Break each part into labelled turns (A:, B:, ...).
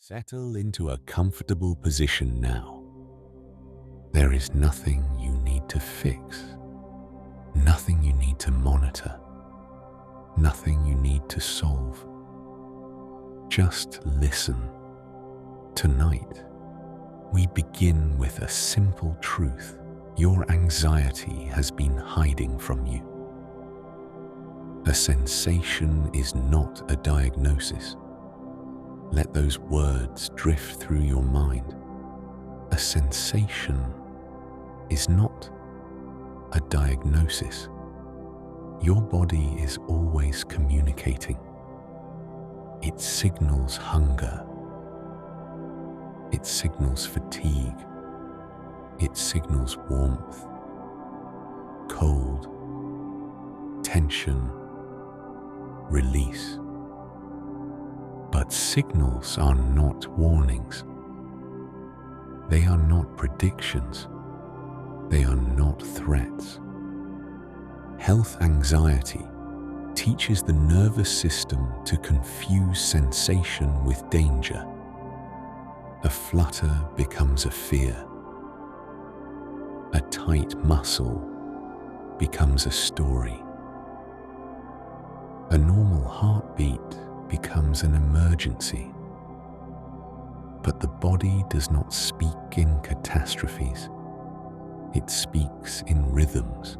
A: Settle into a comfortable position now. There is nothing you need to fix, nothing you need to monitor, nothing you need to solve. Just listen. Tonight, we begin with a simple truth your anxiety has been hiding from you. A sensation is not a diagnosis. Let those words drift through your mind. A sensation is not a diagnosis. Your body is always communicating. It signals hunger. It signals fatigue. It signals warmth, cold, tension, release. But signals are not warnings. They are not predictions. They are not threats. Health anxiety teaches the nervous system to confuse sensation with danger. A flutter becomes a fear. A tight muscle becomes a story. A normal heartbeat becomes an emergency. But the body does not speak in catastrophes. It speaks in rhythms.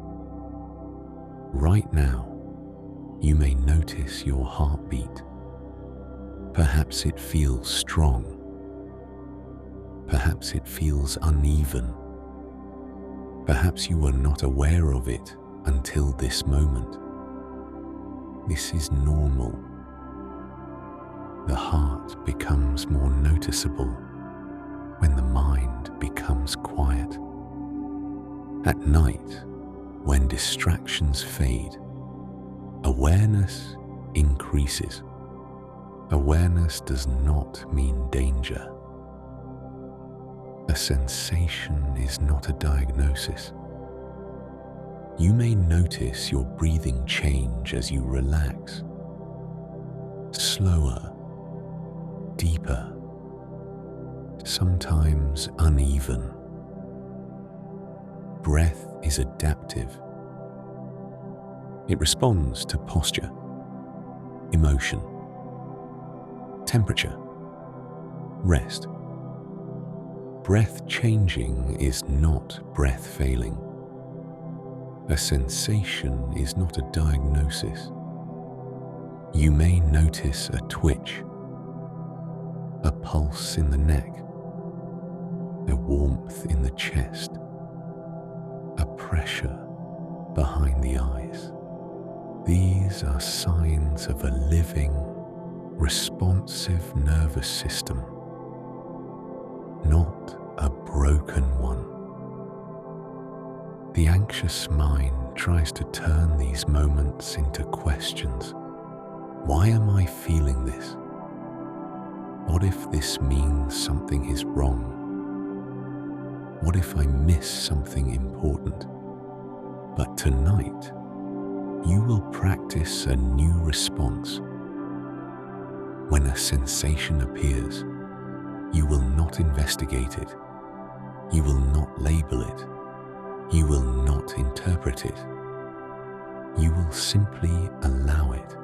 A: Right now, you may notice your heartbeat. Perhaps it feels strong. Perhaps it feels uneven. Perhaps you were not aware of it until this moment. This is normal. The heart becomes more noticeable when the mind becomes quiet. At night, when distractions fade, awareness increases. Awareness does not mean danger. A sensation is not a diagnosis. You may notice your breathing change as you relax. Slower, deeper, sometimes uneven. Breath is adaptive. It responds to posture, emotion, temperature, rest. Breath changing is not breath failing. A sensation is not a diagnosis. You may notice a twitch, a pulse in the neck, a warmth in the chest, a pressure behind the eyes. These are signs of a living, responsive nervous system, not a broken one. The anxious mind tries to turn these moments into questions. Why am I feeling this? What if this means something is wrong? What if I miss something important? But tonight, you will practice a new response. When a sensation appears, you will not investigate it. You will not label it. You will not interpret it. You will simply allow it,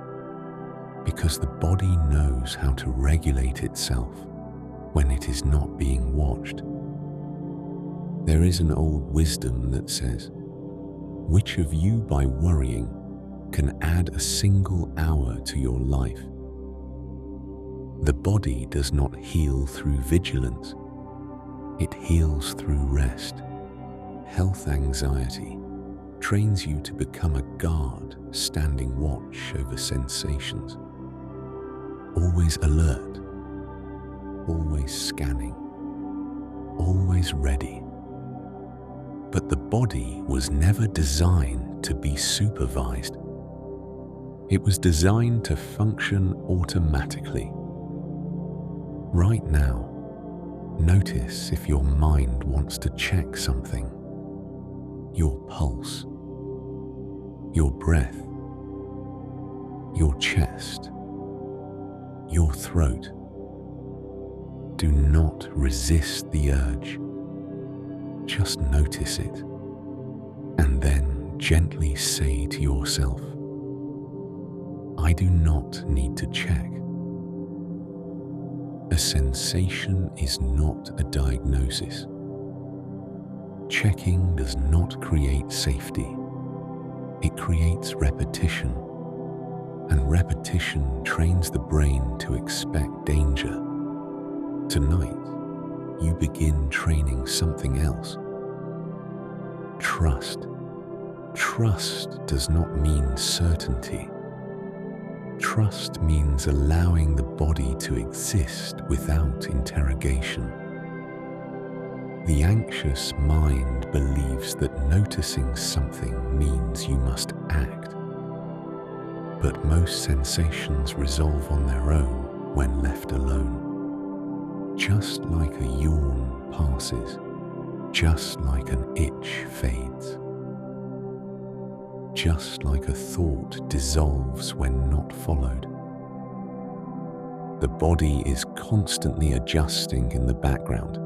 A: because the body knows how to regulate itself when it is not being watched. There is an old wisdom that says, which of you by worrying can add a single hour to your life? The body does not heal through vigilance. It heals through rest. Health anxiety trains you to become a guard standing watch over sensations. Always alert, always scanning, always ready. But the body was never designed to be supervised. It was designed to function automatically. Right now, notice if your mind wants to check something. Your pulse, your breath, your chest, your throat. Do not resist the urge. Just notice it, and then gently say to yourself, I do not need to check. A sensation is not a diagnosis. Checking does not create safety. It creates repetition, and repetition trains the brain to expect danger. Tonight, you begin training something else. Trust. Trust does not mean certainty. Trust means allowing the body to exist without interrogation. The anxious mind believes that noticing something means you must act. But most sensations resolve on their own when left alone. Just like a yawn passes, just like an itch fades, just like a thought dissolves when not followed. The body is constantly adjusting in the background.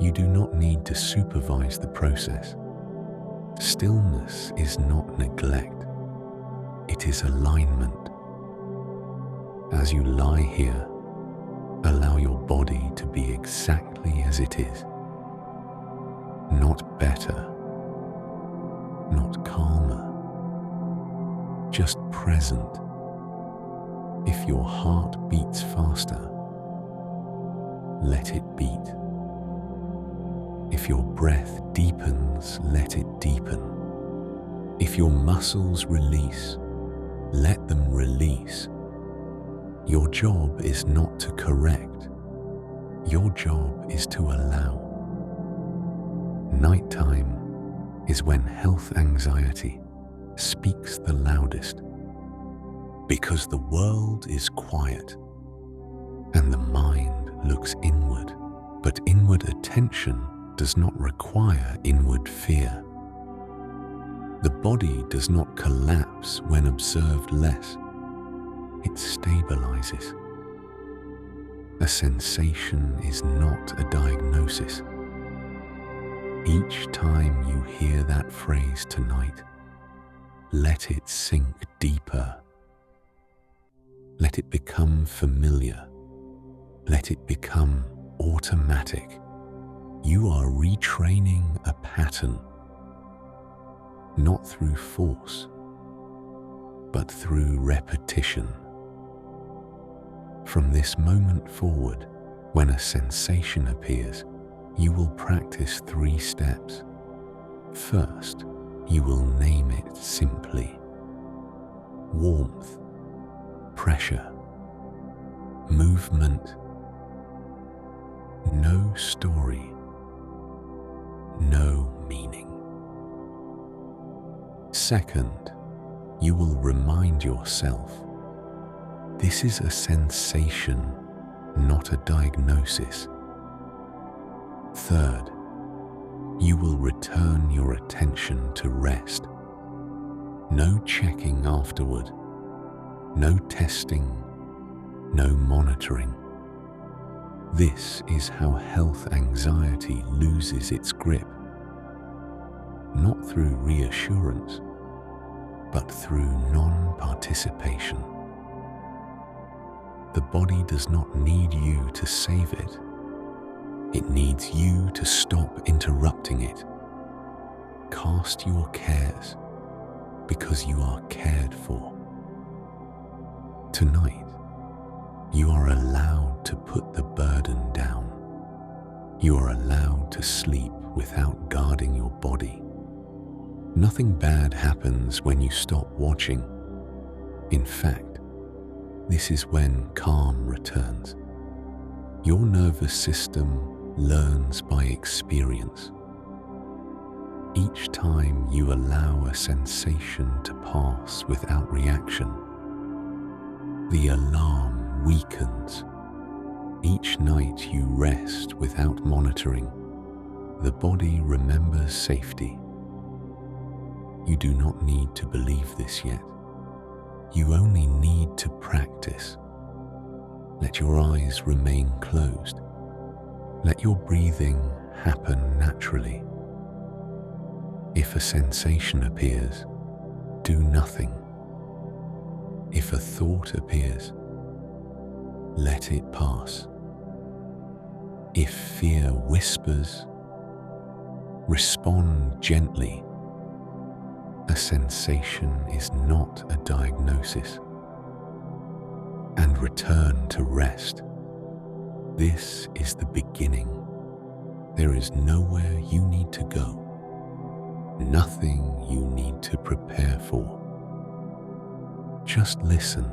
A: You do not need to supervise the process. Stillness is not neglect. It is alignment. As you lie here, allow your body to be exactly as it is. Not better, not calmer, just present. If your heart beats faster, let it beat. If your breath deepens, let it deepen. If your muscles release, let them release. Your job is not to correct. Your job is to allow. Nighttime is when health anxiety speaks the loudest, because the world is quiet and the mind looks inward, but inward attention does not require inward fear. The body does not collapse when observed less. It stabilizes. A sensation is not a diagnosis. Each time you hear that phrase tonight, let it sink deeper. Let it become familiar. Let it become automatic. You are retraining a pattern, not through force, but through repetition. From this moment forward, when a sensation appears, you will practice 3 steps. First, you will name it simply. Warmth, pressure, movement, no story, no meaning. Second, you will remind yourself, this is a sensation, not a diagnosis. Third, you will return your attention to rest. No checking afterward, no testing, no monitoring. This is how health anxiety loses its grip. Not through reassurance, but through non-participation. The body does not need you to save it. It needs you to stop interrupting it. Cast your cares, because you are cared for. Tonight, you are allowed to put the burden down. You are allowed to sleep without guarding your body. Nothing bad happens when you stop watching. In fact, this is when calm returns. Your nervous system learns by experience. Each time you allow a sensation to pass without reaction, the alarm weakens. Each night you rest without monitoring, the body remembers safety. You do not need to believe this yet. You only need to practice. Let your eyes remain closed. Let your breathing happen naturally. If a sensation appears, do nothing. If a thought appears, let it pass. If fear whispers, respond gently. A sensation is not a diagnosis. And return to rest. This is the beginning. There is nowhere you need to go. Nothing you need to prepare for. Just listen.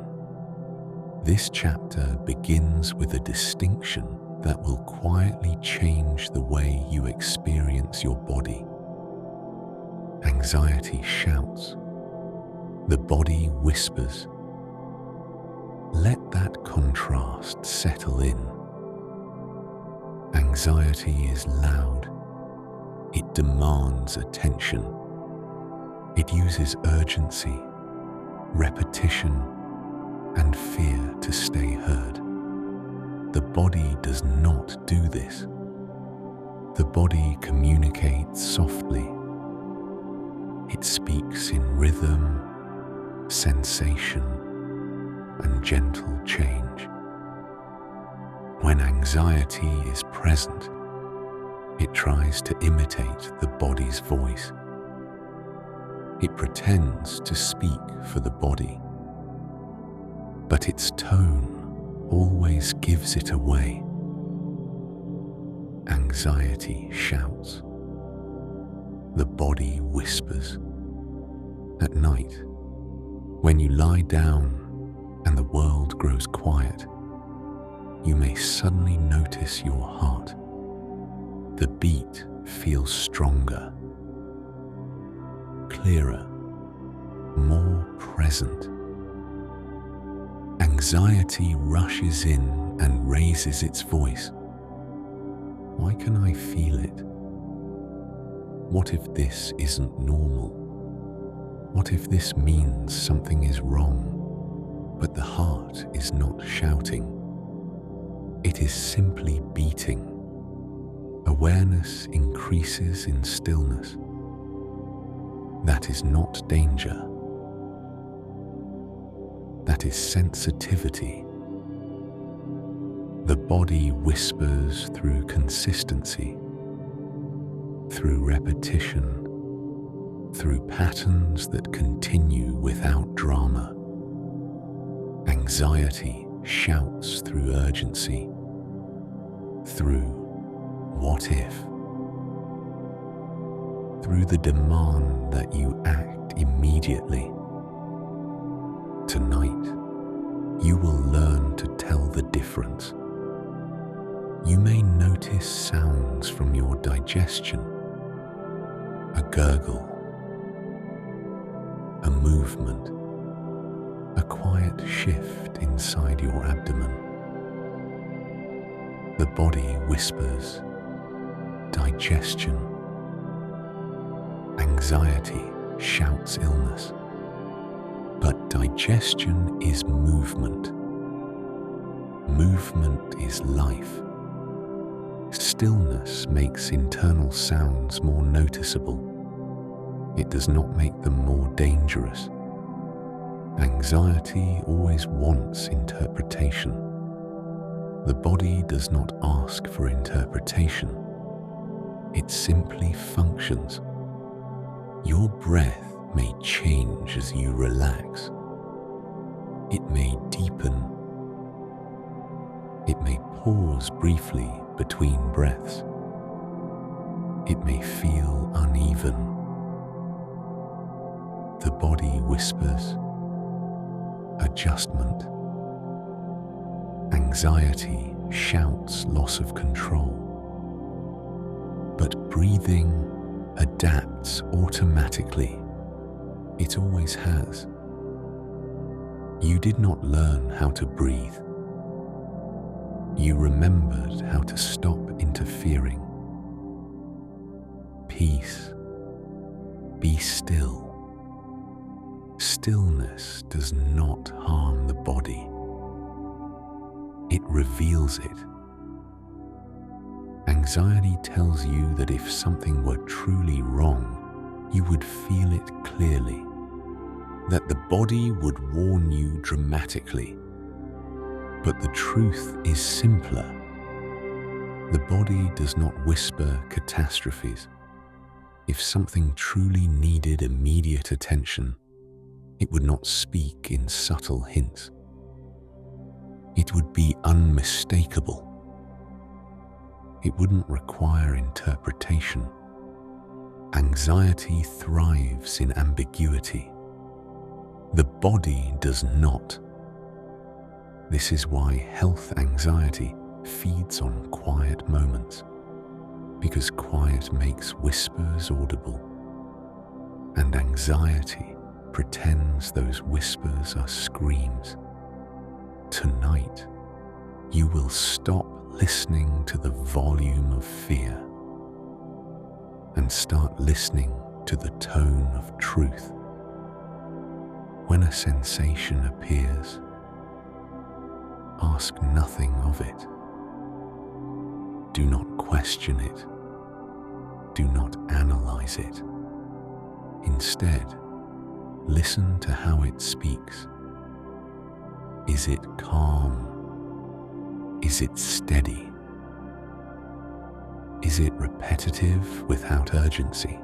A: This chapter begins with a distinction that will quietly change the way you experience your body. Anxiety shouts. The body whispers. Let that contrast settle in. Anxiety is loud. It demands attention. It uses urgency, repetition, and fear to stay heard. The body does not do this. The body communicates softly. It speaks in rhythm, sensation, and gentle change. When anxiety is present, it tries to imitate the body's voice. It pretends to speak for the body, but its tone always gives it away. Anxiety shouts. The body whispers. At night, when you lie down and the world grows quiet, you may suddenly notice your heart. The beat feels stronger, clearer, more present. Anxiety rushes in and raises its voice. Why can I feel it? What if this isn't normal? What if this means something is wrong, but the heart is not shouting? It is simply beating. Awareness increases in stillness. That is not danger. That is sensitivity. The body whispers through consistency, through repetition, through patterns that continue without drama. Anxiety shouts through urgency, through what if, through the demand that you act immediately. Tonight, you will learn to tell the difference. You may notice sounds from your digestion, a gurgle, a movement, a quiet shift inside your abdomen. The body whispers, digestion. Anxiety shouts illness. But digestion is movement. Movement is life. Stillness makes internal sounds more noticeable. It does not make them more dangerous. Anxiety always wants interpretation. The body does not ask for interpretation. It simply functions. Your breath may change as you relax. It may deepen. It may pause briefly between breaths. It may feel uneven. The body whispers, adjustment. Anxiety shouts loss of control. But breathing adapts automatically. It always has. You did not learn how to breathe. You remembered how to stop interfering. Peace. Be still. Stillness does not harm the body. it reveals it. Anxiety tells you that if something were truly wrong, you would feel it clearly, that the body would warn you dramatically. But the truth is simpler. The body does not whisper catastrophes. If something truly needed immediate attention, it would not speak in subtle hints. It would be unmistakable. It wouldn't require interpretation. Anxiety thrives in ambiguity. The body does not. This is why health anxiety feeds on quiet moments, because quiet makes whispers audible, and anxiety pretends those whispers are screams. Tonight, you will stop listening to the volume of fear and start listening to the tone of truth. When a sensation appears, ask nothing of it. Do not question it. Do not analyze it. Instead, listen to how it speaks. Is it calm? Is it steady? Is it repetitive without urgency?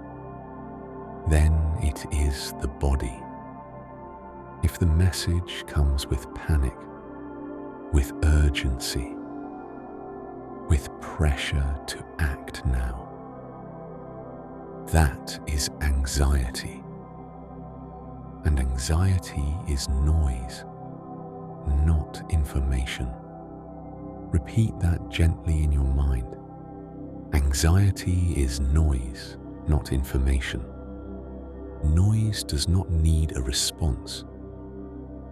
A: Then it is the body. If the message comes with panic, with urgency, with pressure to act now, that is anxiety. And anxiety is noise, not information. Repeat that gently in your mind. Anxiety is noise, not information. Noise does not need a response.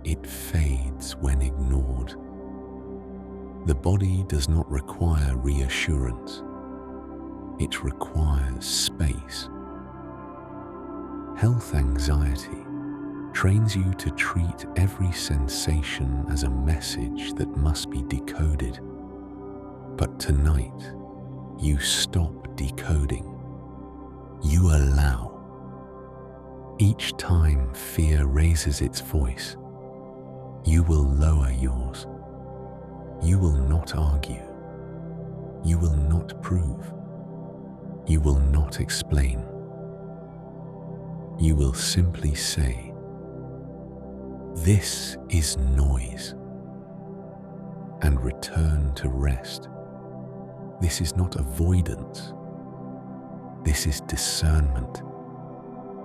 A: It fades when ignored. The body does not require reassurance. It requires space. Health anxiety trains you to treat every sensation as a message that must be decoded. But tonight, you stop decoding. You allow. Each time fear raises its voice, you will lower yours. You will not argue. You will not prove. You will not explain. You will simply say, "This is noise," and return to rest. This is not avoidance. This is discernment.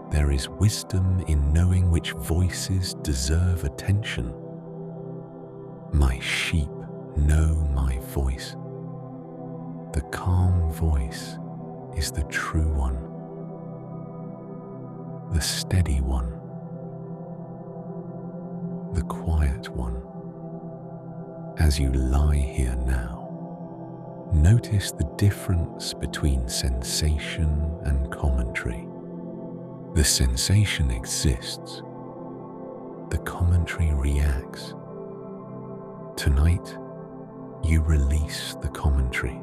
A: There is wisdom in knowing which voices deserve attention. My sheep know my voice. The calm voice is the true one, the steady one, the quiet one. As you lie here now, notice the difference between sensation and commentary. The sensation exists. The commentary reacts. Tonight, you release the commentary.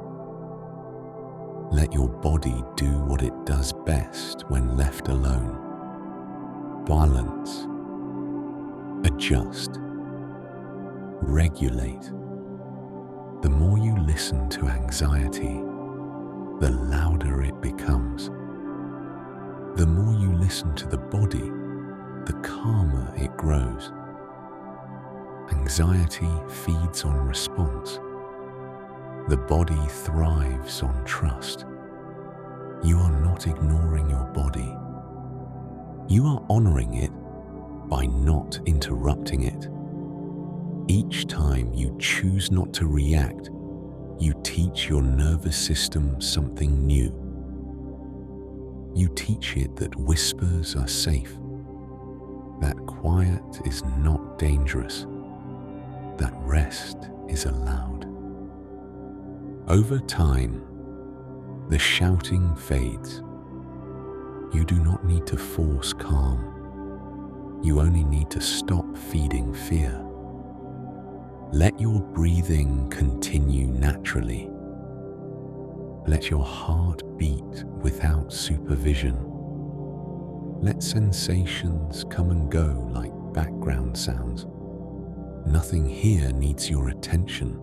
A: Let your body do what it does best when left alone. Balance. Adjust. Regulate. The more you listen to anxiety, the louder it becomes. The more you listen to the body, the calmer it grows. Anxiety feeds on response. The body thrives on trust. You are not ignoring your body. You are honoring it by not interrupting it. Each time you choose not to react, you teach your nervous system something new. You teach it that whispers are safe, that quiet is not dangerous, that rest is allowed. Over time, the shouting fades. You do not need to force calm. You only need to stop feeding fear. Let your breathing continue naturally. Let your heart beat without supervision. Let sensations come and go like background sounds. Nothing here needs your attention.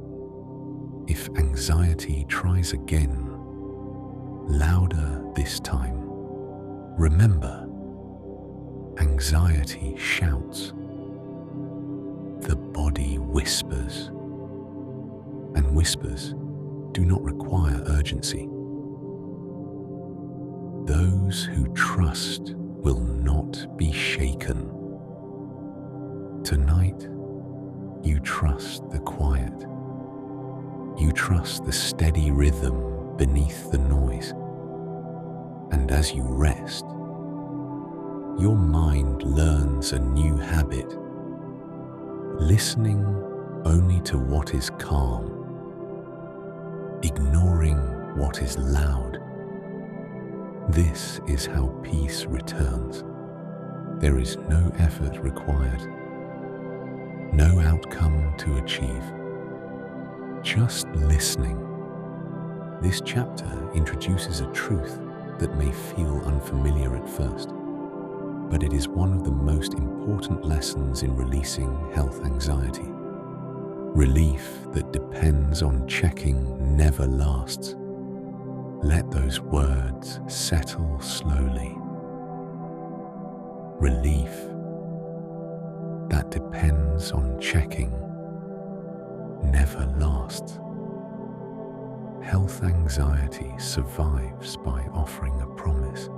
A: If anxiety tries again, louder this time, remember, anxiety shouts. The body whispers, and whispers do not require urgency. Those who trust will not be shaken. Tonight, you trust the quiet. You trust the steady rhythm beneath the noise. And as you rest, your mind learns a new habit, listening only to what is calm, ignoring what is loud. This is how peace returns. There is no effort required, no outcome to achieve, just listening. This chapter introduces a truth that may feel unfamiliar at first, but it is one of the most important lessons in releasing health anxiety. Relief that depends on checking never lasts. Let those words settle slowly. Relief that depends on checking never lasts. Health anxiety survives by offering a promise.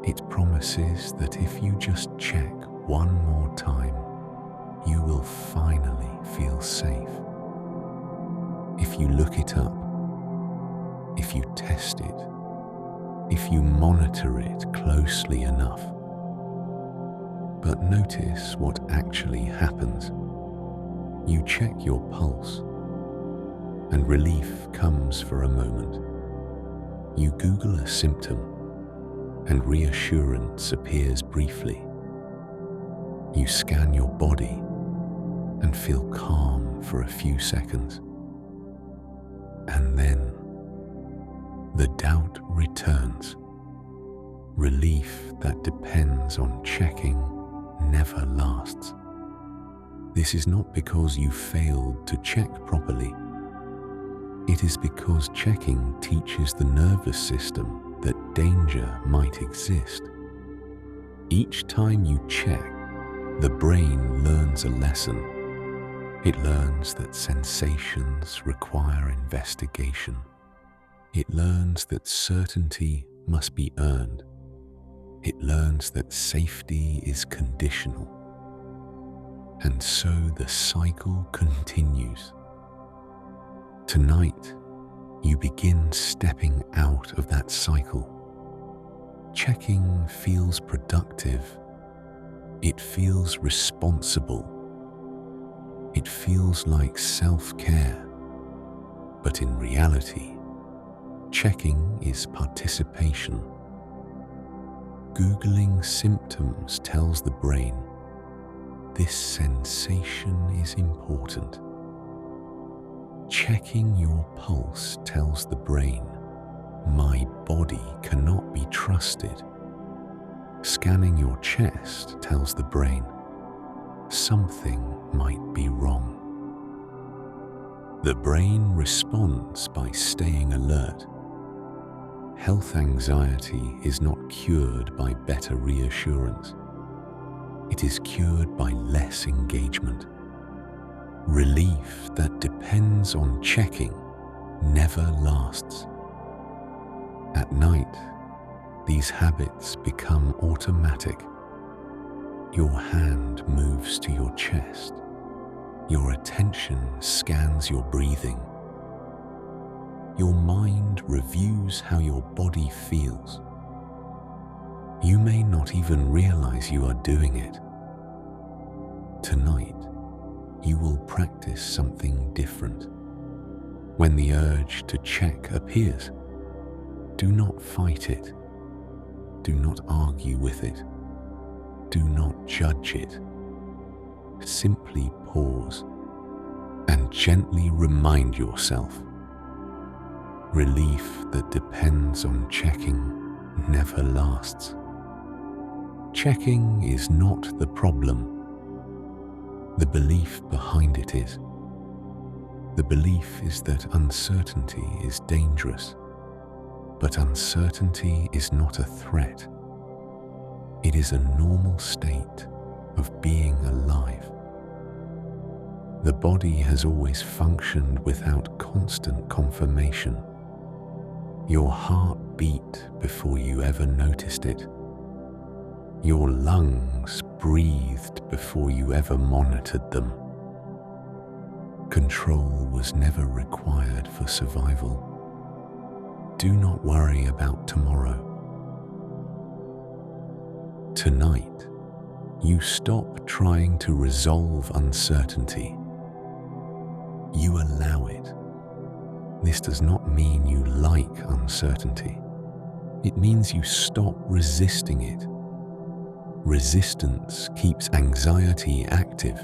A: It promises that if you just check one more time, you will finally feel safe. If you look it up, if you test it, if you monitor it closely enough. But notice what actually happens. You check your pulse, and relief comes for a moment. You Google a symptom, and reassurance appears briefly. You scan your body and feel calm for a few seconds. And then the doubt returns. Relief that depends on checking never lasts. This is not because you failed to check properly. It is because checking teaches the nervous system that danger might exist. Each time you check, the brain learns a lesson. It learns that sensations require investigation. It learns that certainty must be earned. It learns that safety is conditional. And so the cycle continues. Tonight, you begin stepping out of that cycle. Checking feels productive. It feels responsible. It feels like self-care. But in reality, checking is participation. Googling symptoms tells the brain, this sensation is important. Checking your pulse tells the brain, my body cannot be trusted. Scanning your chest tells the brain, something might be wrong. The brain responds by staying alert. Health anxiety is not cured by better reassurance. It is cured by less engagement. Relief that depends on checking never lasts. At night, these habits become automatic. Your hand moves to your chest. Your attention scans your breathing. Your mind reviews how your body feels. You may not even realize you are doing it. Tonight, you will practice something different. When the urge to check appears, do not fight it. Do not argue with it. Do not judge it. Simply pause and gently remind yourself, relief that depends on checking never lasts. Checking is not the problem. The belief behind it is. The belief is that uncertainty is dangerous, but uncertainty is not a threat. It is a normal state of being alive. The body has always functioned without constant confirmation. Your heart beat before you ever noticed it. Your lungs breathed before you ever monitored them. Control was never required for survival. Do not worry about tomorrow. Tonight, you stop trying to resolve uncertainty. You allow it. This does not mean you like uncertainty. It means you stop resisting it. Resistance keeps anxiety active.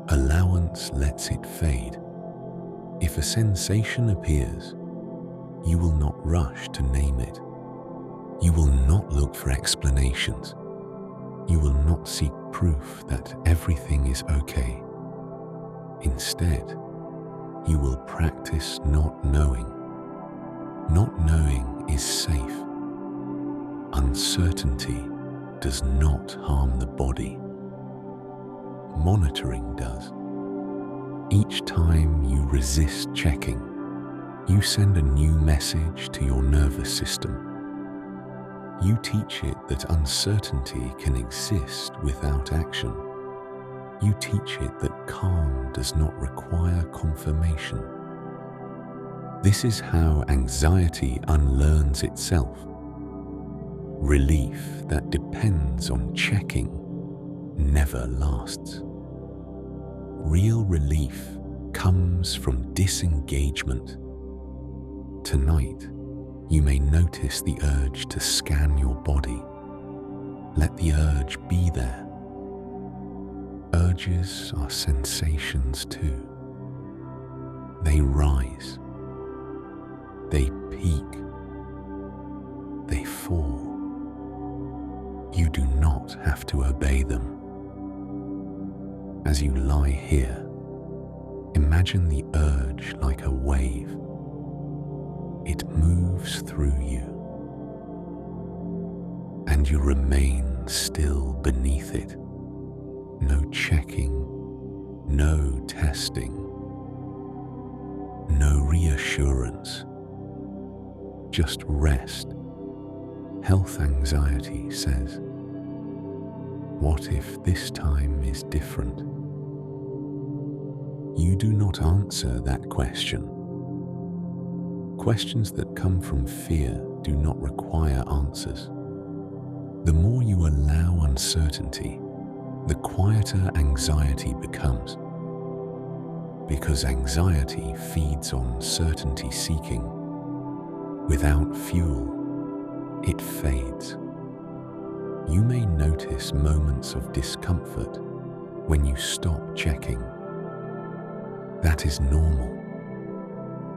A: Allowance lets it fade. If a sensation appears, you will not rush to name it. You will not look for explanations. You will not seek proof that everything is okay. Instead, you will practice not knowing. Not knowing is safe. Uncertainty does not harm the body. Monitoring does. Each time you resist checking, you send a new message to your nervous system. You teach it that uncertainty can exist without action. You teach it that calm does not require confirmation. This is how anxiety unlearns itself. Relief that depends on checking never lasts. Real relief comes from disengagement. Tonight, you may notice the urge to scan your body. Let the urge be there. Urges are sensations too. They rise. They peak. They fall. You do not have to obey them. As you lie here, imagine the urge like a wave. It moves through you, and you remain still beneath it. No checking, no testing, no reassurance, just rest. Health anxiety says, what if this time is different? You do not answer that question. Questions that come from fear do not require answers. The more you allow uncertainty, the quieter anxiety becomes. Because anxiety feeds on certainty seeking. Without fuel, it fades. You may notice moments of discomfort when you stop checking. That is normal.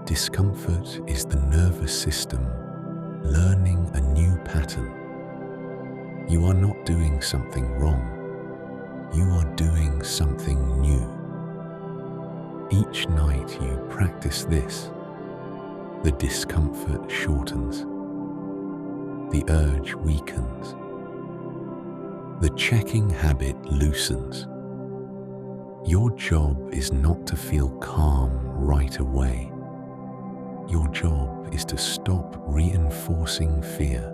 A: Discomfort is the nervous system learning a new pattern. You are not doing something wrong. You are doing something new. Each night you practice this, the discomfort shortens. The urge weakens. The checking habit loosens. Your job is not to feel calm right away. Your job is to stop reinforcing fear.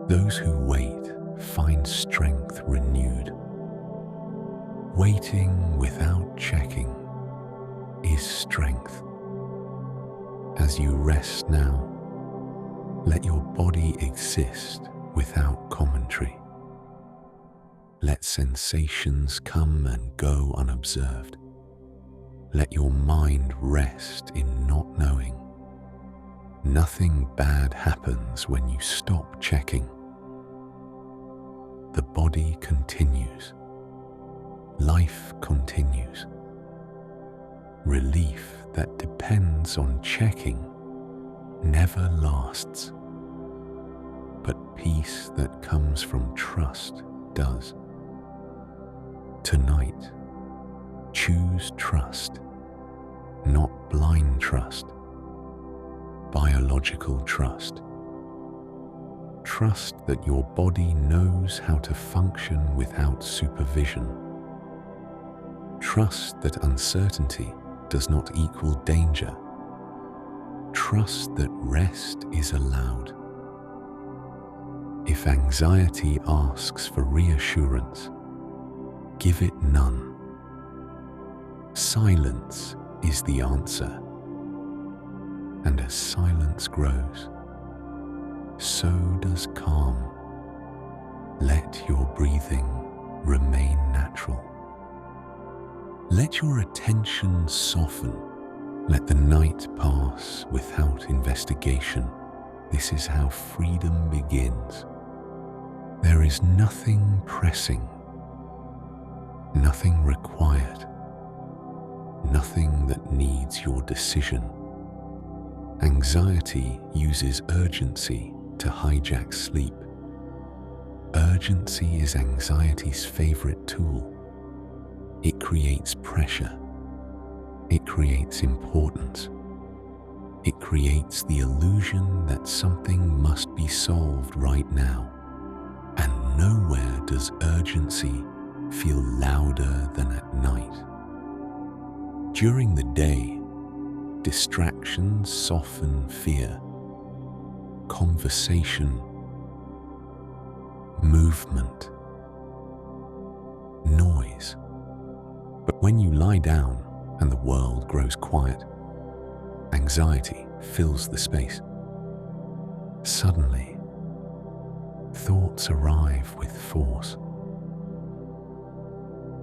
A: Those who wait find strength renewed. Waiting without checking is strength. As you rest now, let your body exist without commentary. Let sensations come and go unobserved. Let your mind rest in not knowing. Nothing bad happens when you stop checking. The body continues. life continues. Relief that depends on checking never lasts, but peace that comes from trust does. Tonight, choose trust, not blind trust, biological trust. Trust that your body knows how to function without supervision. Trust that uncertainty does not equal danger. Trust that rest is allowed. If anxiety asks for reassurance, give it none. Silence is the answer. And as silence grows, so does calm. Let your breathing remain natural. Let your attention soften. Let the night pass without investigation. This is how freedom begins. There is nothing pressing, nothing required, nothing that needs your decision. Anxiety uses urgency to hijack sleep. Urgency is anxiety's favorite tool. It creates pressure. It creates importance. It creates the illusion that something must be solved right now. And nowhere does urgency feel louder than at night. During the day, distractions soften fear. Conversation, movement, noise. But when you lie down and the world grows quiet, anxiety fills the space. Suddenly, thoughts arrive with force.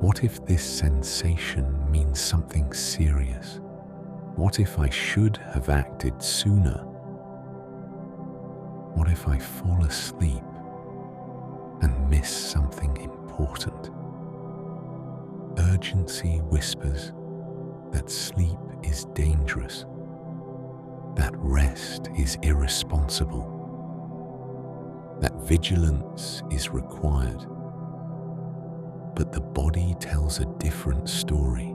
A: What if this sensation means something serious? What if I should have acted sooner? What if I fall asleep and miss something important? Urgency whispers that sleep is dangerous, that rest is irresponsible, that vigilance is required. But the body tells a different story.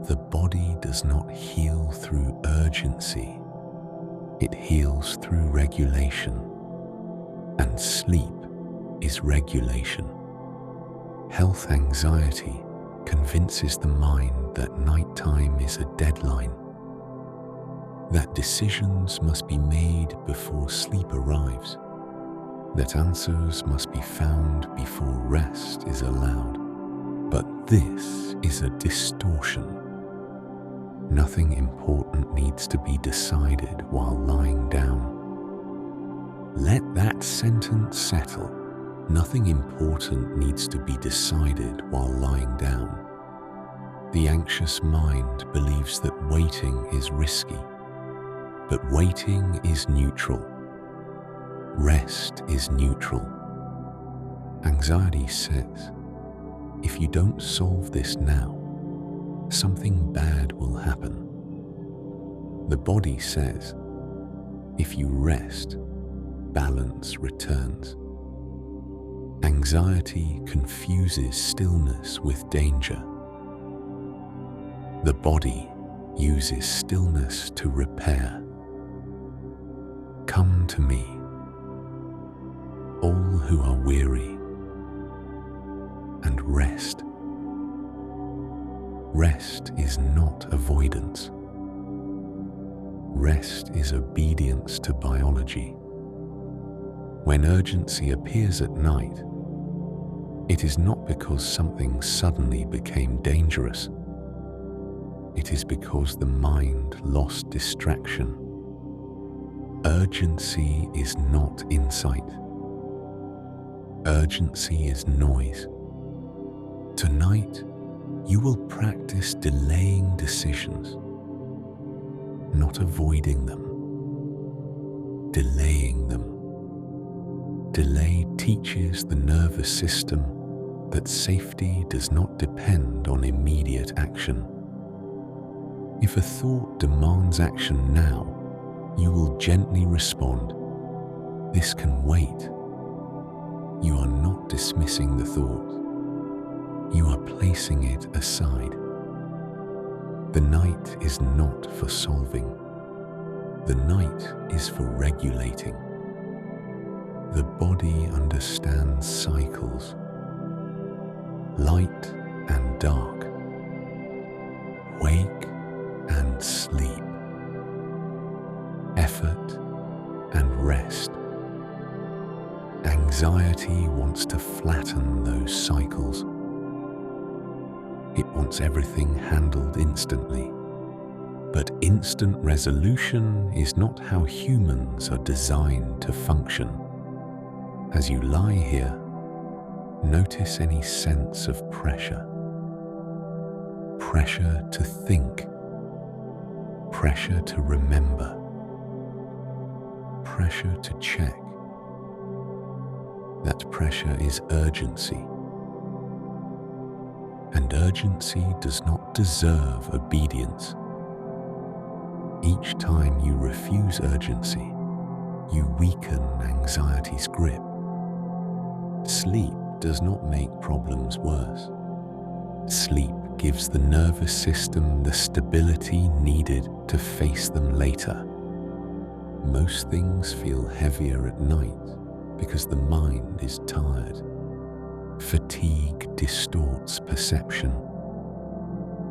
A: The body does not heal through urgency. It heals through regulation. And sleep is regulation. Health anxiety convinces the mind that nighttime is a deadline, that decisions must be made before sleep arrives, that answers must be found before rest is allowed. But this is a distortion. Nothing important needs to be decided while lying down. Let that sentence settle. Nothing important needs to be decided while lying down. The anxious mind believes that waiting is risky, but waiting is neutral. Rest is neutral. Anxiety says, if you don't solve this now, something bad will happen. The body says, if you rest, balance returns. Anxiety confuses stillness with danger. The body uses stillness to repair. Come to me, all who are weary, and rest. Rest is not avoidance. Rest is obedience to biology. When urgency appears at night, it is not because something suddenly became dangerous. It is because the mind lost distraction. Urgency is not insight. Urgency is noise. Tonight, you will practice delaying decisions, not avoiding them, delaying them. Delay teaches the nervous system that safety does not depend on immediate action. If a thought demands action now, you will gently respond, "This can wait." You are not dismissing the thought. You are placing it aside. The night is not for solving. The night is for regulating. The body understands cycles, light and dark, wake and sleep, effort and rest. Anxiety wants to flatten those cycles. It wants everything handled instantly. But instant resolution is not how humans are designed to function. As you lie here, notice any sense of pressure. Pressure to think. Pressure to remember. Pressure to check. That pressure is urgency. And urgency does not deserve obedience. Each time you refuse urgency, you weaken anxiety's grip. Sleep does not make problems worse. Sleep gives the nervous system the stability needed to face them later. Most things feel heavier at night because the mind is tired. Fatigue distorts perception.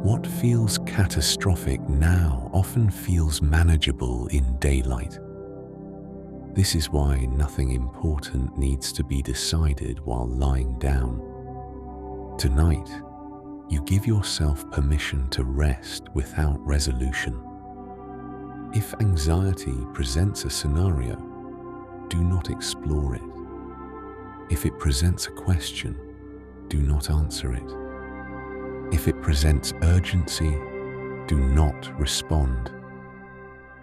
A: What feels catastrophic now often feels manageable in daylight. This is why nothing important needs to be decided while lying down. Tonight, you give yourself permission to rest without resolution. If anxiety presents a scenario, do not explore it. If it presents a question, do not answer it. If it presents urgency, do not respond.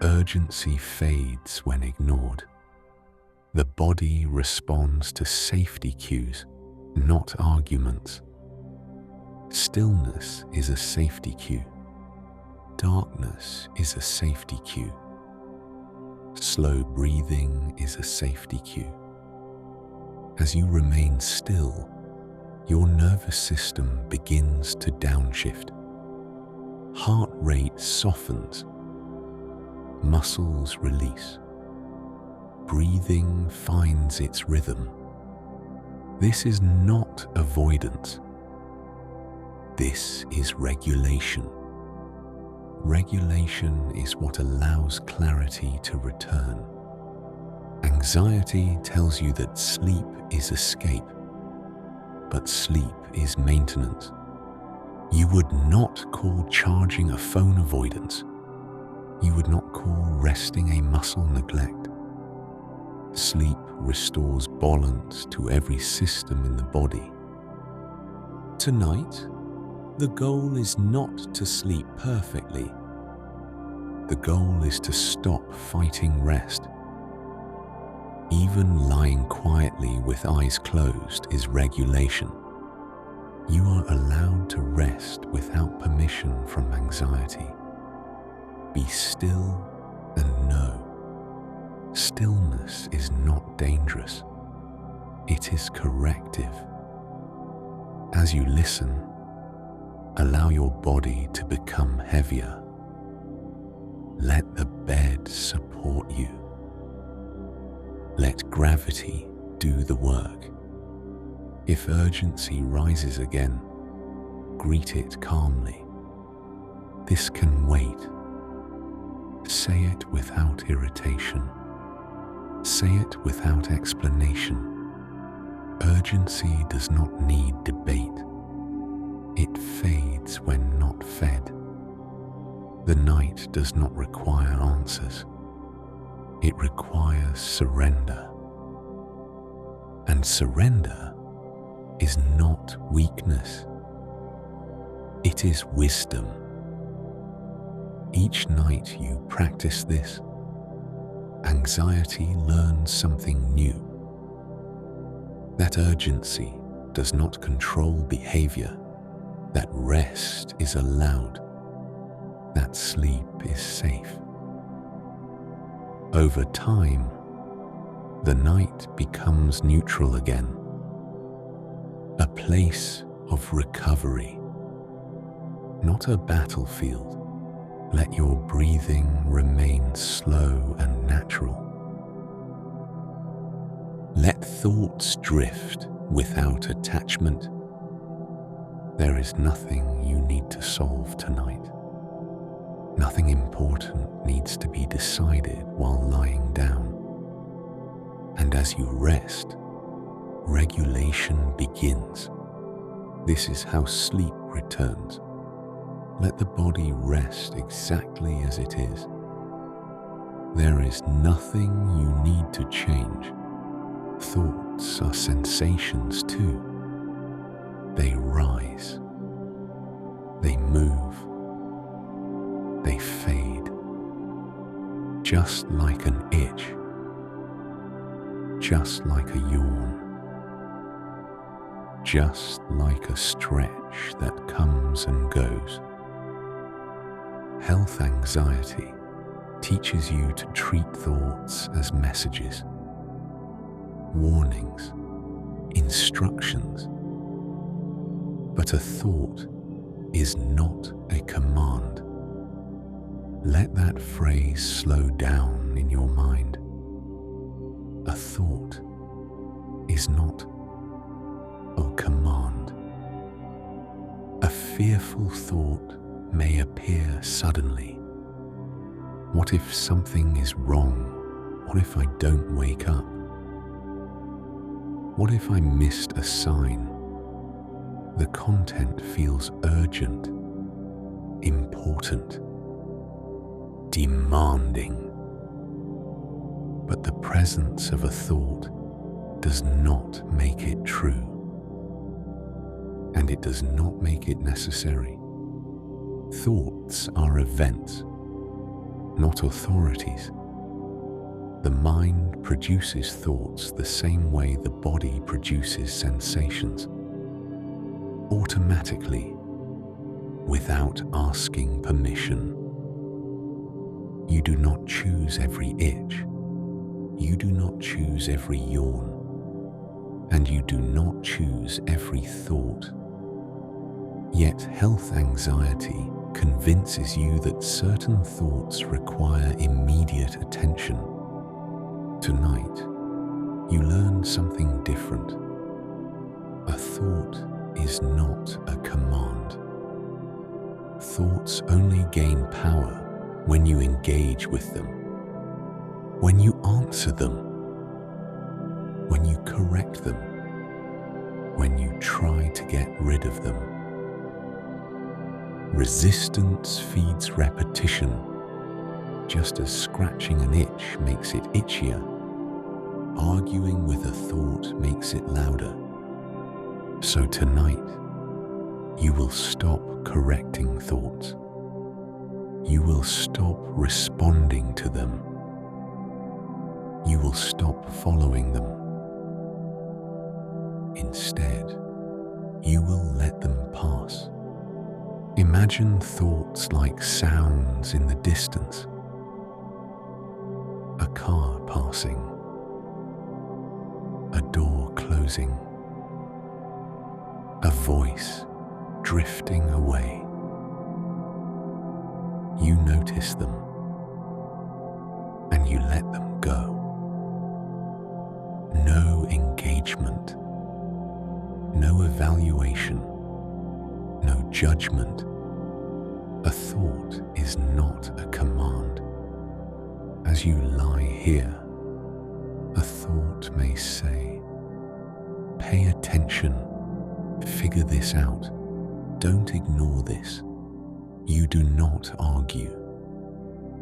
A: Urgency fades when ignored. The body responds to safety cues, not arguments. Stillness is a safety cue. Darkness is a safety cue. Slow breathing is a safety cue. As you remain still, your nervous system begins to downshift. Heart rate softens. Muscles release. Breathing finds its rhythm. This is not avoidance. This is regulation. Regulation is what allows clarity to return. Anxiety tells you that sleep is escape, but sleep is maintenance. You would not call charging a phone avoidance. You would not call resting a muscle neglect. Sleep restores balance to every system in the body. Tonight, the goal is not to sleep perfectly. The goal is to stop fighting rest. Even lying quietly with eyes closed is regulation. You are allowed to rest without permission from anxiety. Be still and know. Stillness is not dangerous. It is corrective. As you listen, allow your body to become heavier. Let the bed support you. Let gravity do the work. If urgency rises again, greet it calmly. This can wait. Say it without irritation. Say it without explanation. Urgency does not need debate. It fades when not fed. The night does not require answers. It requires surrender. And surrender is not weakness. It is wisdom. Each night you practice this, anxiety learns something new. That urgency, does not control behavior, that rest is allowed, that sleep is safe. Over time, the night becomes neutral again, a place of recovery, not a battlefield. Let your breathing remain slow and natural. Let thoughts drift without attachment. There is nothing you need to solve tonight. Nothing important needs to be decided while lying down. And as you rest, regulation begins. This is how sleep returns. Let the body rest exactly as it is. There is nothing you need to change. Thoughts are sensations too. They rise. They move. They fade. Just like an itch. Just like a yawn. Just like a stretch that comes and goes. Health anxiety teaches you to treat thoughts as messages, warnings, instructions. But a thought is not a command. Let that phrase slow down in your mind. A thought is not a command. A fearful thought may appear suddenly. What if something is wrong? What if I don't wake up? What if I missed a sign? The content feels urgent, important, demanding. But the presence of a thought does not make it true. And it does not make it necessary. Thoughts are events, not authorities. The mind produces thoughts the same way the body produces sensations, automatically, without asking permission. You do not choose every itch. You do not choose every yawn. And you do not choose every thought. Yet health anxiety convinces you that certain thoughts require immediate attention. Tonight, you learn something different. A thought is not a command. Thoughts only gain power when you engage with them, when you answer them, when you correct them, when you try to get rid of them. Resistance feeds repetition, just as scratching an itch makes it itchier. Arguing with a thought makes it louder. So tonight, you will stop correcting thoughts. You will stop responding to them. You will stop following them. Instead, you will let them pass. Imagine thoughts like sounds in the distance. A car passing. A door closing. A voice drifting away. You notice them and you let them go. No engagement, no evaluation, no judgment. A thought is not a command. As you lie here, a thought may say, "Pay attention, figure this out, don't ignore this." You do not argue.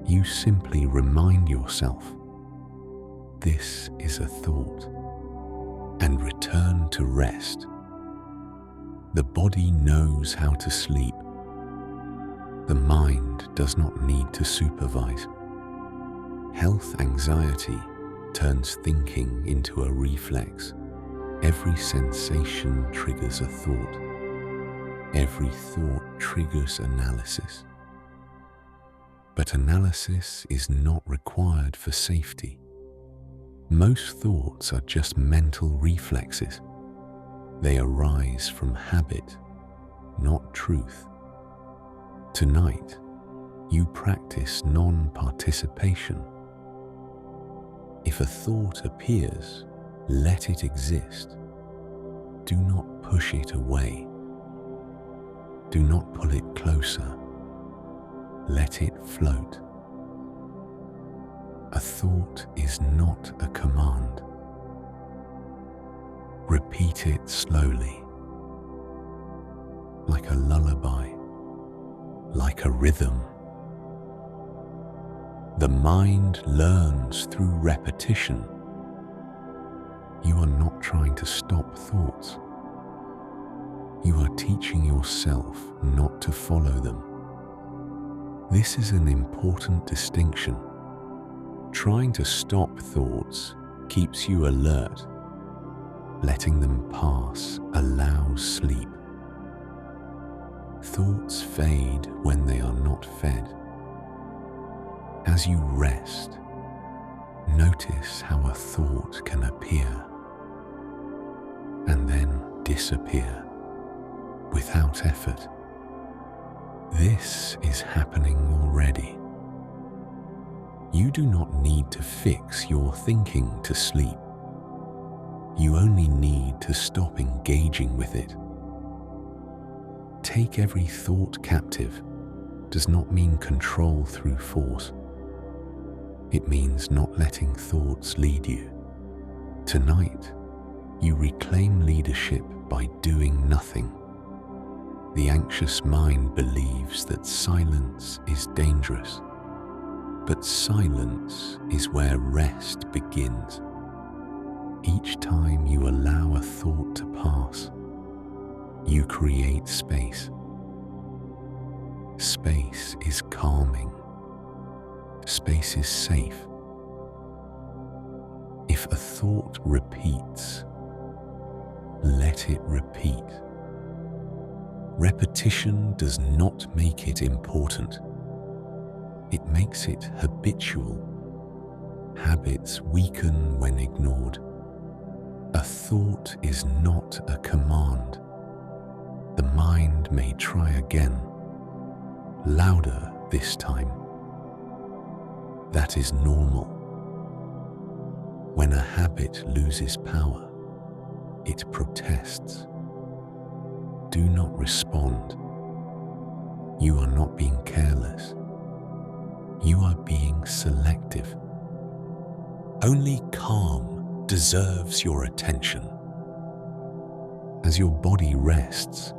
A: You simply remind yourself, this is a thought, and return to rest. The body knows how to sleep. The mind does not need to supervise. Health anxiety turns thinking into a reflex, Every sensation triggers a thought. Every thought triggers analysis. But analysis is not required for safety. Most thoughts are just mental reflexes. They arise from habit, not truth. Tonight, you practice non-participation. If a thought appears, let it exist. Do not push it away. Do not pull it closer. Let it float. A thought is not a command. Repeat it slowly, like a lullaby, like a rhythm. The mind learns through repetition. You are not trying to stop thoughts. You are teaching yourself not to follow them. This is an important distinction. Trying to stop thoughts keeps you alert. Letting them pass allows sleep. Thoughts fade when they are not fed. As you rest, notice how a thought can appear and then disappear without effort. This is happening already. You do not need to fix your thinking to sleep. You only need to stop engaging with it. Take every thought captive does not mean control through force. It means not letting thoughts lead you. Tonight, you reclaim leadership by doing nothing. The anxious mind believes that silence is dangerous, but silence is where rest begins. Each time you allow a thought to pass, you create space. Space is calming. Space is safe. If a thought repeats, let it repeat. Repetition does not make it important. It makes it habitual. Habits weaken when ignored. A thought is not a command. The mind may try again, louder this time. That is normal. When a habit loses power, it protests. Do not respond. You are not being careless. You are being selective. Only calm deserves your attention. As your body rests,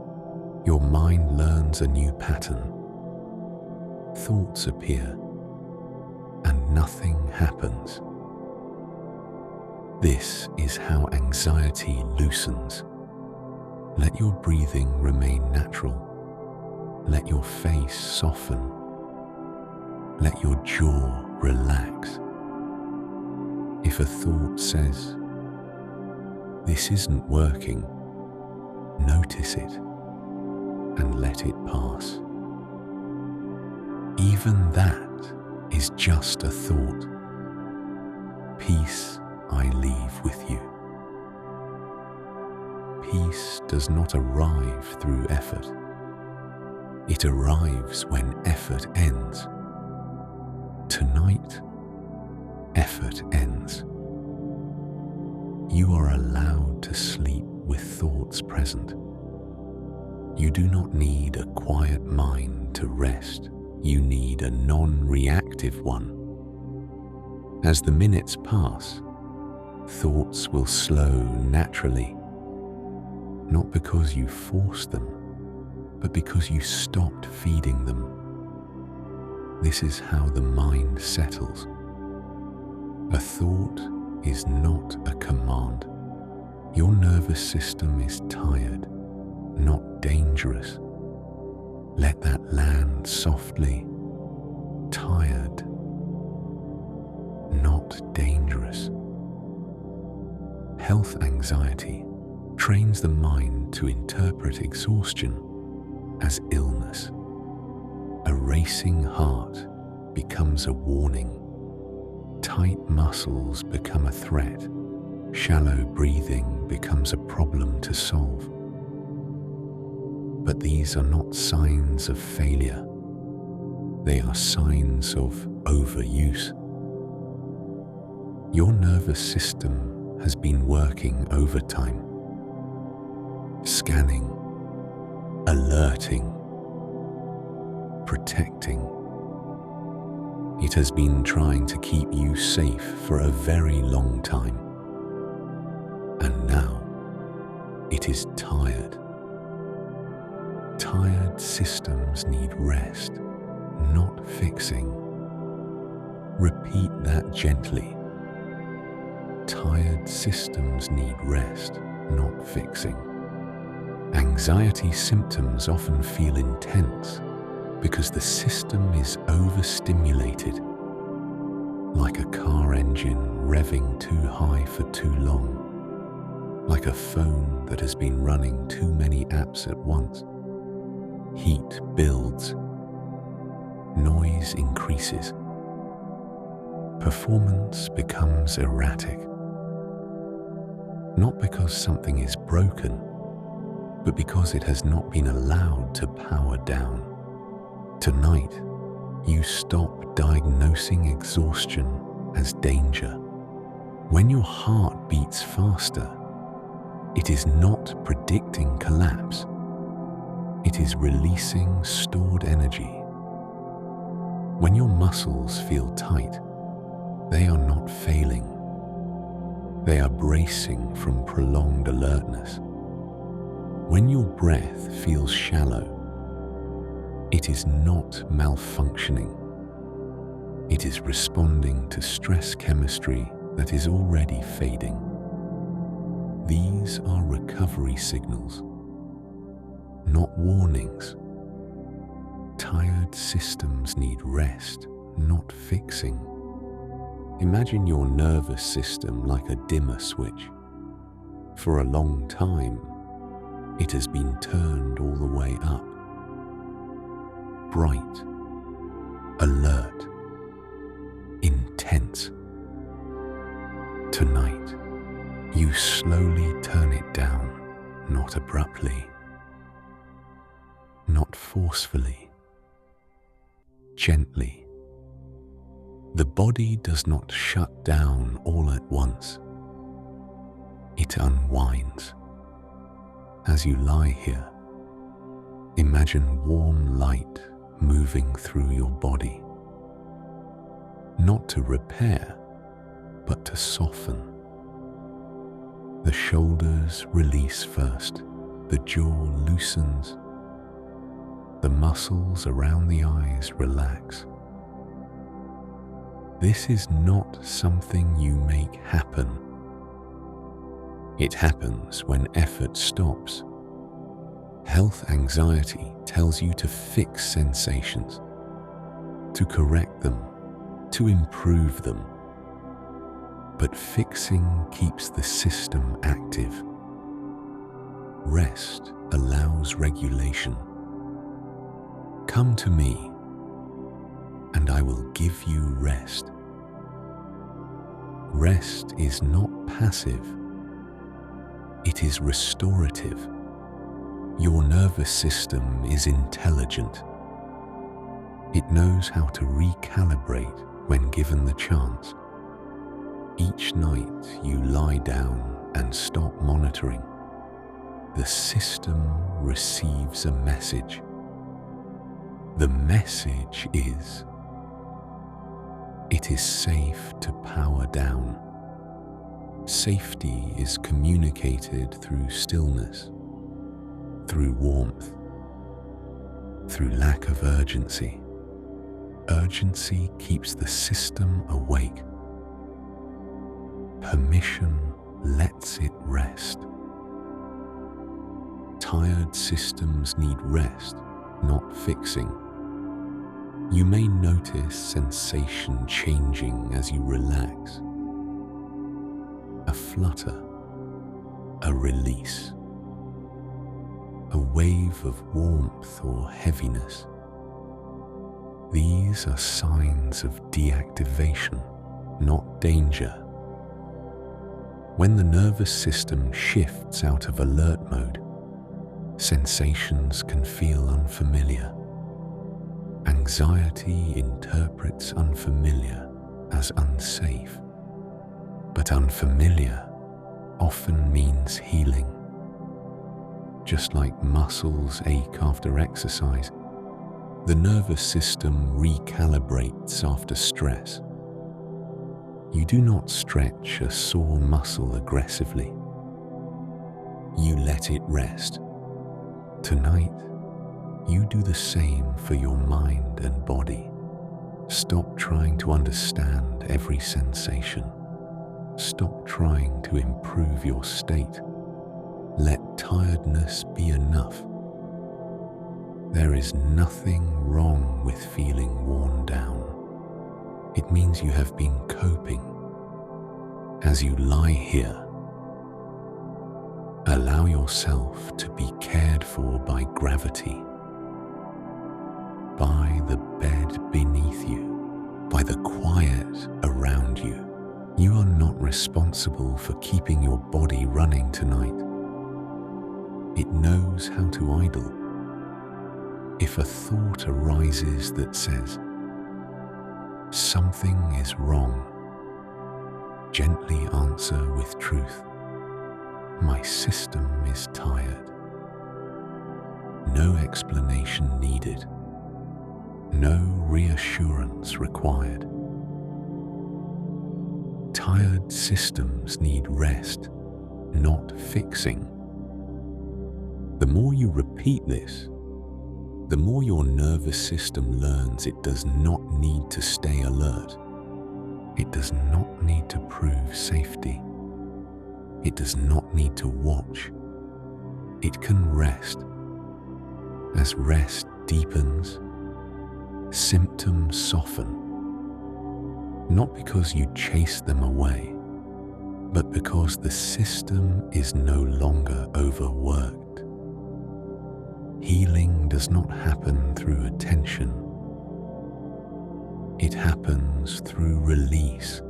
A: your mind learns a new pattern. Thoughts appear, and nothing happens. This is how anxiety loosens. Let your breathing remain natural. Let your face soften. Let your jaw relax. If a thought says, "This isn't working," notice it and let it pass. Even that is just a thought. Peace I leave with you. Peace does not arrive through effort. It arrives when effort ends. Tonight, effort ends. You are allowed to sleep with thoughts present. You do not need a quiet mind to rest. You need a non-reactive one. As the minutes pass, thoughts will slow naturally, not because you forced them, but because you stopped feeding them. This is how the mind settles. A thought is not a command. Your nervous system is tired, not dangerous. Let that land softly. Tired, not dangerous. Health anxiety trains the mind to interpret exhaustion as illness. A racing heart becomes a warning. Tight muscles become a threat. Shallow breathing becomes a problem to solve. But these are not signs of failure. They are signs of overuse. Your nervous system has been working overtime, scanning, alerting, protecting. It has been trying to keep you safe for a very long time. And now it is tired. Tired systems need rest, not fixing. Repeat that gently. Tired systems need rest, not fixing. Anxiety symptoms often feel intense because the system is overstimulated, like a car engine revving too high for too long, like a phone that has been running too many apps at once. Heat builds, noise increases, performance becomes erratic. Not because something is broken, but because it has not been allowed to power down. Tonight, you stop diagnosing exhaustion as danger. When your heart beats faster, it is not predicting collapse. It is releasing stored energy. When your muscles feel tight, they are not failing. They are bracing from prolonged alertness. When your breath feels shallow, it is not malfunctioning. It is responding to stress chemistry that is already fading. These are recovery signals, not warnings. Tired systems need rest, not fixing. Imagine your nervous system like a dimmer switch. For a long time, it has been turned all the way up. Bright, alert, intense. Tonight, you slowly turn it down, not abruptly, not forcefully, gently. The body does not shut down all at once. It unwinds. As you lie here, imagine warm light moving through your body, not to repair, but to soften. The shoulders release first, the jaw loosens, the muscles around the eyes relax. This is not something you make happen. It happens when effort stops. Health anxiety tells you to fix sensations, to correct them, to improve them. But fixing keeps the system active. Rest allows regulation. Come to me, and I will give you rest. Rest is not passive. It is restorative. Your nervous system is intelligent. It knows how to recalibrate when given the chance. Each night you lie down and stop monitoring, the system receives a message. The message is, it is safe to power down. Safety is communicated through stillness, through warmth, through lack of urgency. Urgency keeps the system awake. Permission lets it rest. Tired systems need rest, not fixing. You may notice sensation changing as you relax. A flutter, a release, a wave of warmth or heaviness. These are signs of deactivation, not danger. When the nervous system shifts out of alert mode, sensations can feel unfamiliar. Anxiety interprets unfamiliar as unsafe, but unfamiliar often means healing. Just like muscles ache after exercise, the nervous system recalibrates after stress. You do not stretch a sore muscle aggressively. You let it rest. Tonight, you do the same for your mind and body. Stop trying to understand every sensation. Stop trying to improve your state. Let tiredness be enough. There is nothing wrong with feeling worn down. It means you have been coping. As you lie here, allow yourself to be cared for by gravity, by the bed beneath you, by the quiet around you. You are not responsible for keeping your body running tonight. It knows how to idle. If a thought arises that says, "Something is wrong," gently answer with truth, "My system is tired." No explanation needed. No reassurance required. Tired systems need rest, not fixing. The more you repeat this, the more your nervous system learns it does not need to stay alert. It does not need to prove safety. It does not need to watch. It can rest. As rest deepens, symptoms soften. Not because you chase them away, but because the system is no longer overworked. Healing does not happen through attention. It happens through release.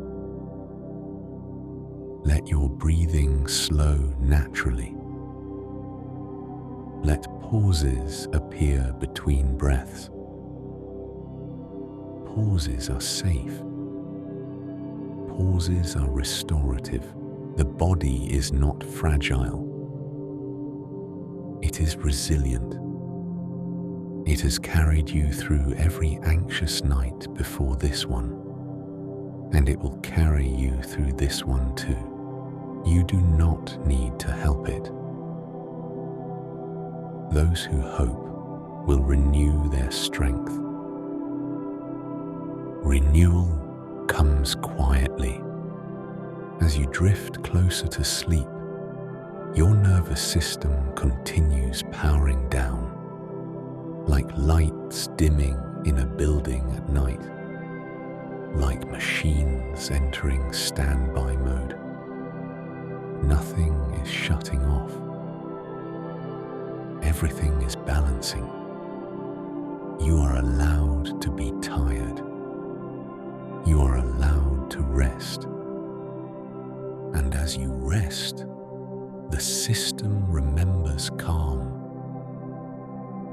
A: Let your breathing slow naturally. Let pauses appear between breaths. Pauses are safe. Pauses are restorative. The body is not fragile. It is resilient. It has carried you through every anxious night before this one, and it will carry you through this one too. You do not need to help it. Those who hope will renew their strength. Renewal comes quietly. As you drift closer to sleep, your nervous system continues powering down, like lights dimming in a building at night, like machines entering standby mode. Nothing is shutting off. Everything is balancing. You are allowed to be tired. You are allowed to rest. And as you rest, the system remembers calm.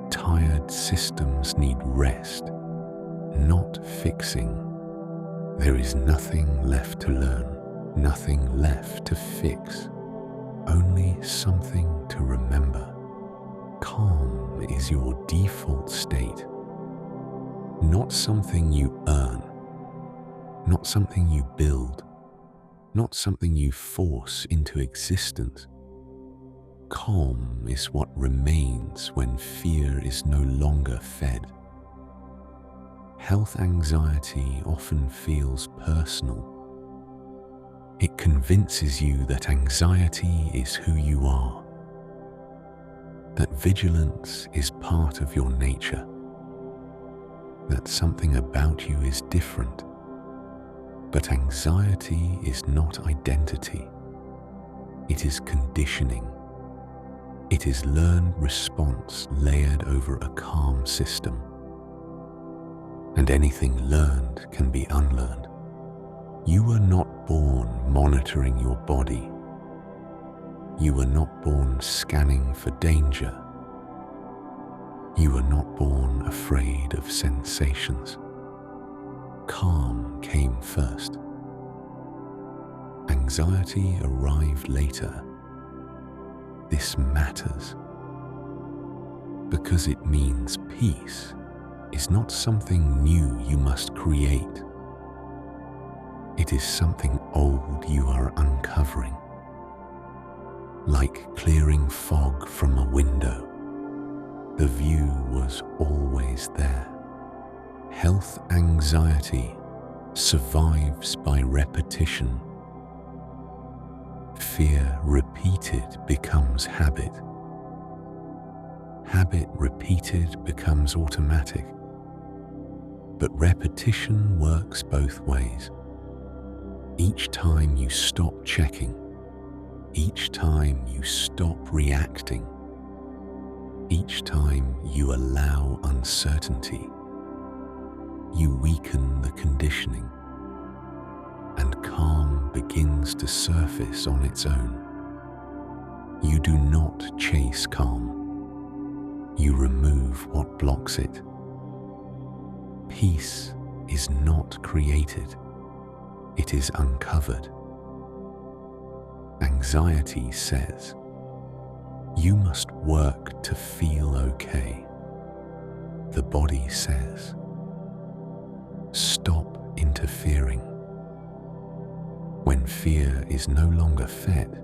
A: Tired systems need rest, not fixing. There is nothing left to learn, nothing left to fix, only something to remember. Calm is your default state, not something you earn, not something you build, not something you force into existence. Calm is what remains when fear is no longer fed. Health anxiety often feels personal. It convinces you that anxiety is who you are, that vigilance is part of your nature, that something about you is different. But anxiety is not identity. It is conditioning. It is learned response layered over a calm system. And anything learned can be unlearned. You were not born monitoring your body. You were not born scanning for danger. You were not born afraid of sensations. Calm came first. Anxiety arrived later. This matters because it means peace is not something new you must create. It is something old you are uncovering. Like clearing fog from a window, the view was always there. Health anxiety survives by repetition. Fear repeated becomes habit. Habit repeated becomes automatic. But repetition works both ways. Each time you stop checking, each time you stop reacting, each time you allow uncertainty, you weaken the conditioning, and calm begins to surface on its own. You do not chase calm. You remove what blocks it. Peace is not created. It is uncovered. Anxiety says, you must work to feel okay. The body says, stop interfering. When fear is no longer fed,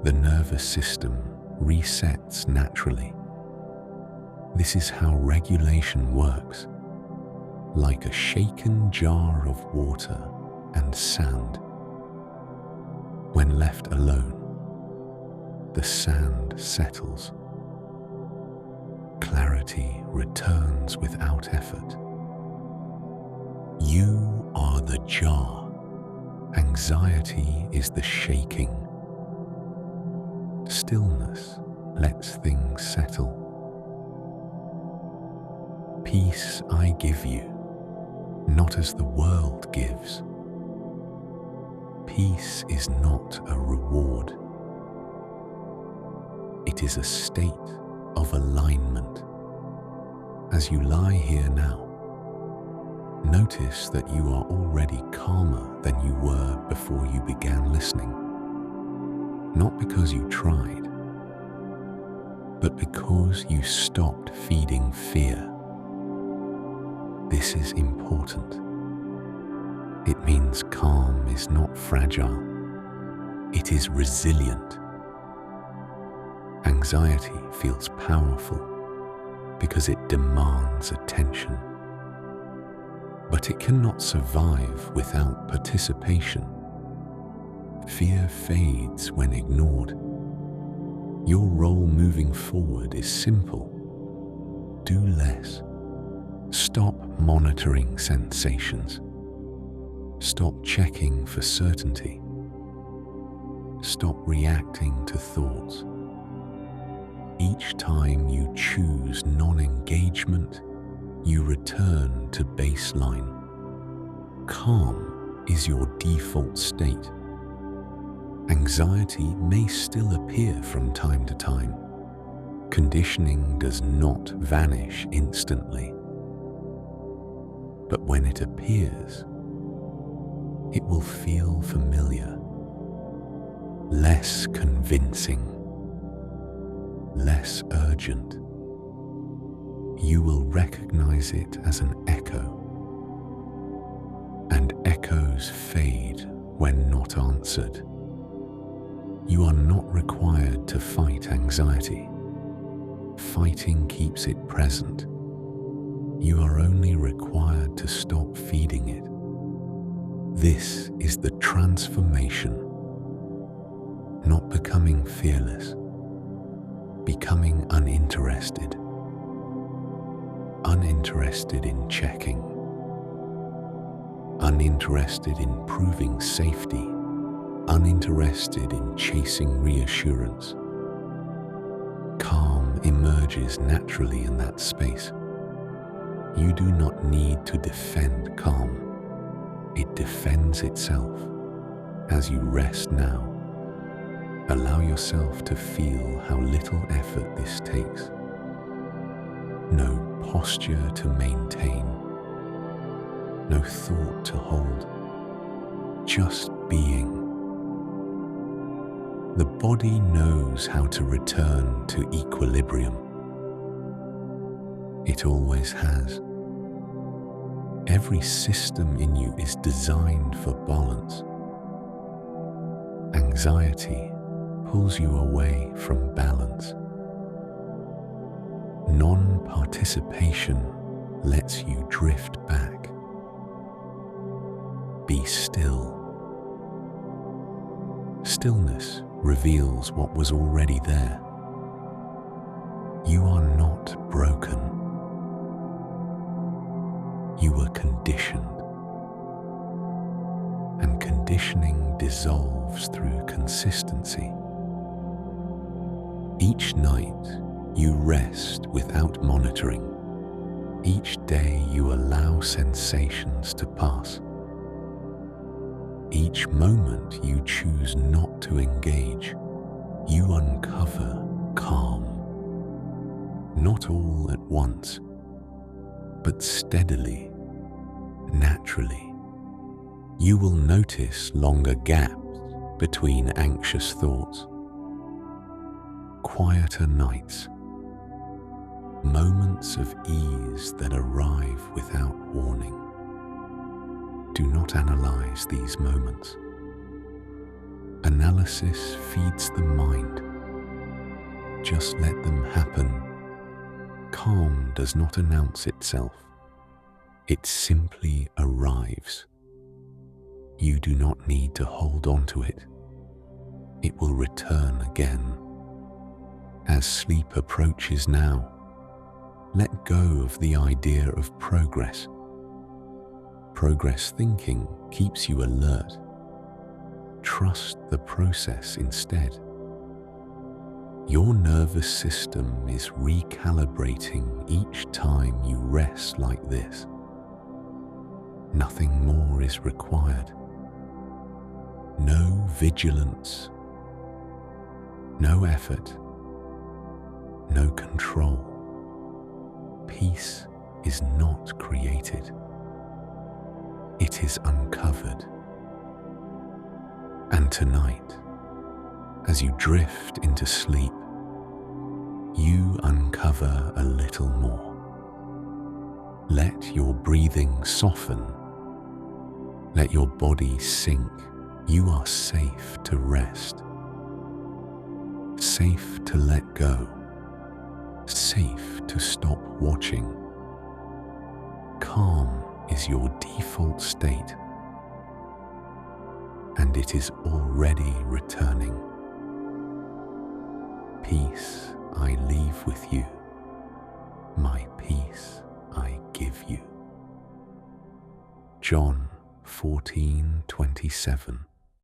A: the nervous system resets naturally. This is how regulation works, like a shaken jar of water and sand. When left alone, the sand settles. Clarity returns without effort. You are the jar. Anxiety is the shaking. Stillness lets things settle. Peace I give you, not as the world gives. Peace is not a reward. It is a state of alignment. As you lie here now, notice that you are already calmer than you were before you began listening. Not because you tried, but because you stopped feeding fear. This is important. It means calm is not fragile. It is resilient. Anxiety feels powerful because it demands attention. But it cannot survive without participation. Fear fades when ignored. Your role moving forward is simple. Do less. Stop monitoring sensations. Stop checking for certainty. Stop reacting to thoughts. Each time you choose non-engagement, you return to baseline. Calm is your default state. Anxiety may still appear from time to time. Conditioning does not vanish instantly. But when it appears, it will feel familiar, less convincing, less urgent. You will recognize it as an echo, and echoes fade when not answered. You are not required to fight anxiety. Fighting keeps it present. You are only required to stop feeding it. This is the transformation. Not becoming fearless, becoming uninterested. Uninterested in checking. Uninterested in proving safety. uninterested in chasing reassurance. Calm emerges naturally in that space. You do not need to defend calm. It defends itself. As you rest now, allow yourself to feel how little effort this takes. No posture to maintain, no thought to hold, just being. The body knows how to return to equilibrium. It always has. Every system in you is designed for balance. Anxiety pulls you away from balance. Non-participation lets you drift back. Be still. Stillness reveals what was already there. You are not broken. You were conditioned, and conditioning dissolves through consistency. Each night you rest without monitoring. Each day you allow sensations to pass. Each moment you choose not to engage, you uncover calm. Not all at once, but steadily, naturally. You will notice longer gaps between anxious thoughts, quieter nights, moments of ease that arrive without warning. Do not analyze these moments. Analysis feeds the mind. Just let them happen. Calm does not announce itself. It simply arrives. You do not need to hold on to it. It will return again. As sleep approaches now, let go of the idea of progress. Progress thinking keeps you alert. Trust the process instead. Your nervous system is recalibrating each time you rest like this. Nothing more is required. No vigilance, no effort, no control. Peace is not created. It is uncovered. And tonight, as you drift into sleep, you uncover a little more. Let your breathing soften. Let your body sink. You are safe to rest. Safe to let go. Safe to stop watching. Calm is your default state, and it is already returning. Peace I leave with you. My peace I give you. John 14:27.